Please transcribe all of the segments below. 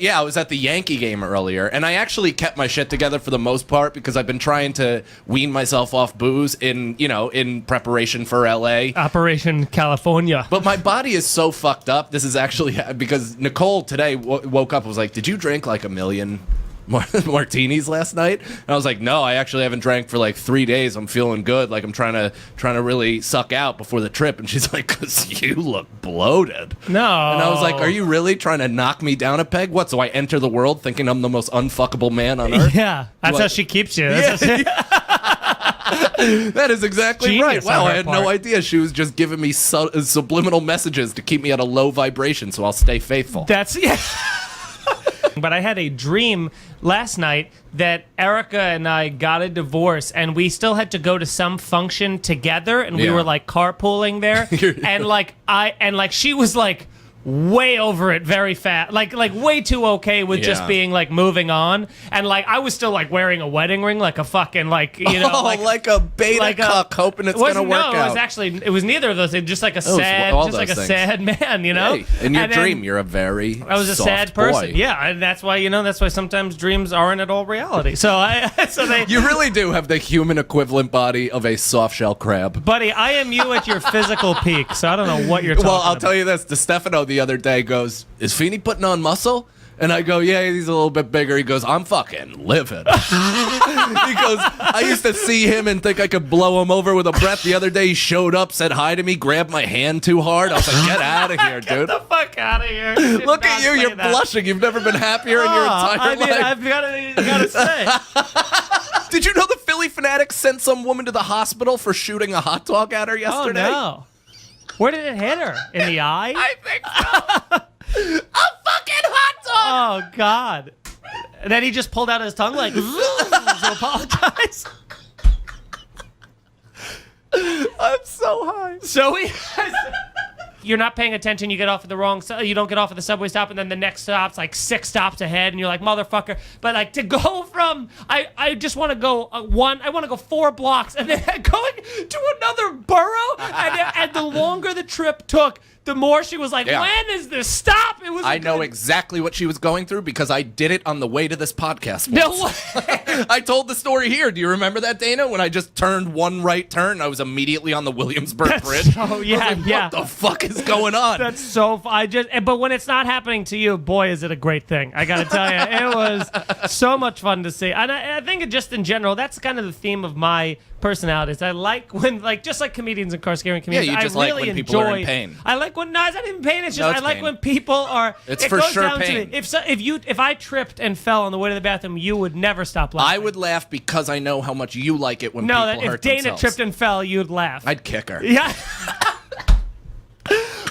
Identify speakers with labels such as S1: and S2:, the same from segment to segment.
S1: Yeah, I was at the Yankee game earlier, and I actually kept my shit together for the most part because I've been trying to wean myself off booze in preparation for LA.
S2: Operation California.
S1: But my body is so fucked up. This is actually because Nicole today woke up and was like, "Did you drink like a million martinis last night?" And I was like, "No, I actually haven't drank for like 3 days. I'm feeling good. Like I'm trying to really suck out before the trip." And she's like, "'Cause you look bloated."
S2: No.
S1: And I was like, "Are you really trying to knock me down a peg? What? So I enter the world thinking I'm the most unfuckable man on earth?"
S2: Yeah, that's how she keeps you.
S1: That is exactly
S2: Genius
S1: right. Wow,
S2: on her
S1: I had
S2: part.
S1: no idea she was just giving me subliminal messages to keep me at a low vibration, so I'll stay faithful.
S2: That's yeah. But I had a dream last night that Erica and I got a divorce, and we still had to go to some function together, and we
S1: Yeah.
S2: were like carpooling there, and she was like way over it very fast, like way too okay with just
S1: Yeah.
S2: being like moving on, and like I was still like wearing a wedding ring, like a fucking like
S1: like a beta cuck, hoping it's gonna work out.
S2: No, it was neither of those things. Just like a sad,
S1: all
S2: just like a
S1: those
S2: sad man, you know.
S1: Hey, in your
S2: And then
S1: dream, you're a very
S2: I was a
S1: soft
S2: sad person.
S1: boy.
S2: Yeah, and that's why sometimes dreams aren't at all reality. So
S1: You really do have the human equivalent body of a soft shell crab.
S2: buddy, I am you at your physical peak. So I don't know what you're talking
S1: Well, I'll
S2: about.
S1: tell you this. DeStefano the other day goes, "Is Feeney putting on muscle?" And I go, "Yeah, he's a little bit bigger." He goes, "I'm fucking livid." He goes, "I used to see him and think I could blow him over with a breath. The other day he showed up, said hi to me, grabbed my hand too hard. I was like, get out of here, dude."
S2: Get the fuck out of here. You did
S1: Look at
S2: not
S1: you.
S2: say
S1: You're
S2: that.
S1: blushing. You've never been happier in your entire
S2: I mean,
S1: life.
S2: I've gotta say.
S1: Did you know the Philly Phanatic sent some woman to the hospital for shooting a hot dog at her
S2: Oh
S1: yesterday?
S2: no. Where did it hit her? In the eye?
S1: I think so. A fucking hot dog.
S2: Oh God. And then he just pulled out his tongue like to apologize.
S1: I'm so high.
S2: So you're not paying attention. You get off at the wrong. You don't get off at the subway stop, and then the next stop's like 6 stops ahead, and you're like, motherfucker. But like to go from, I just want to go I want to go 4 blocks, and then going to another borough, and the longer the trip took, the more she was like,
S1: Yeah.
S2: when is this stop? It was.
S1: I know exactly what she was going through because I did it on the way to this podcast.
S2: No
S1: once.
S2: way.
S1: I told the story here. Do you remember that, Dana? When I just turned one right turn, I was immediately on the Williamsburg Bridge.
S2: Oh yeah,
S1: I was like,
S2: yeah.
S1: What the fuck is going on?
S2: That's so. But when it's not happening to you, boy, is it a great thing. I gotta tell you, it was so much fun to see. And I think just in general, that's kind of the theme of my personalities. I like when, like, just like comedians and car scaring comedians.
S1: Yeah, you just
S2: I
S1: like
S2: really
S1: when people are in
S2: enjoy-
S1: pain.
S2: I like when it's not even pain. It's
S1: No,
S2: just
S1: it's
S2: I like
S1: pain.
S2: when people are.
S1: It's
S2: it
S1: for
S2: goes
S1: sure
S2: down
S1: pain.
S2: To if I tripped and fell on the way to the bathroom, you would never stop laughing.
S1: I would laugh because I know how much you like it when
S2: No,
S1: people
S2: that if
S1: hurt
S2: Dana
S1: themselves.
S2: tripped and fell, you'd laugh.
S1: I'd kick her.
S2: Yeah.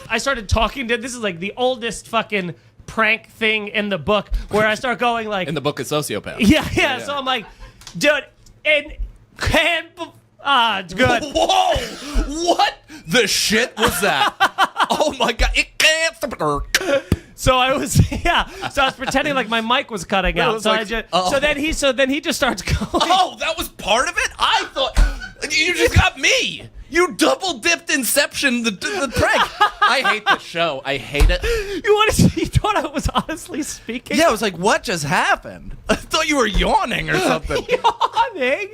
S2: I started talking to. This is like the oldest fucking prank thing in the book, where I start going like,
S1: In the book of Sociopath.
S2: yeah. So I'm like, dude, and can't. It's good.
S1: Whoa! What the shit was that? Oh my god! It can't.
S2: So I was, yeah. So I was pretending like my mic was cutting out.
S1: was
S2: So
S1: like,
S2: I just,
S1: oh.
S2: so then he just starts going.
S1: Oh, that was part of it? I thought you just got me. You double dipped Inception the prank. I hate the show. I hate it.
S2: You thought I was honestly speaking?
S1: Yeah, I was like, what just happened? I thought you were yawning or something.
S2: Yawning.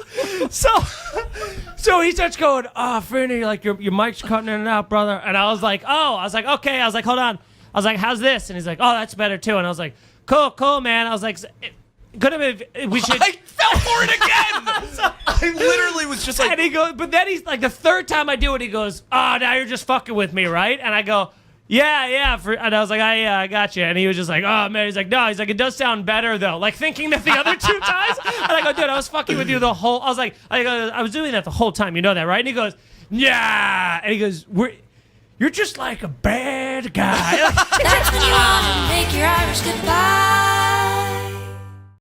S2: So he starts going, Feeney, like your mic's cutting in and out, brother. And I was like, okay. I was like, hold on. I was like, how's this? And he's like, oh, that's better too. And I was like, cool, man. I was like, could have been, we should.
S1: I fell for it again. I literally was just like.
S2: And he goes, but then he's like, the third time I do it, he goes, oh, now you're just fucking with me, right? And I go, yeah. And I was like, I got you. And he was just like, oh, man. He's like, no. He's like, it does sound better, though. Like, thinking that the other 2 times. And I go, dude, I was fucking with you the whole. I was like, I was doing that the whole time. You know that, right? And he goes, yeah. And he goes, you're just like a bad guy.
S3: That's when you want to make your Irish goodbye.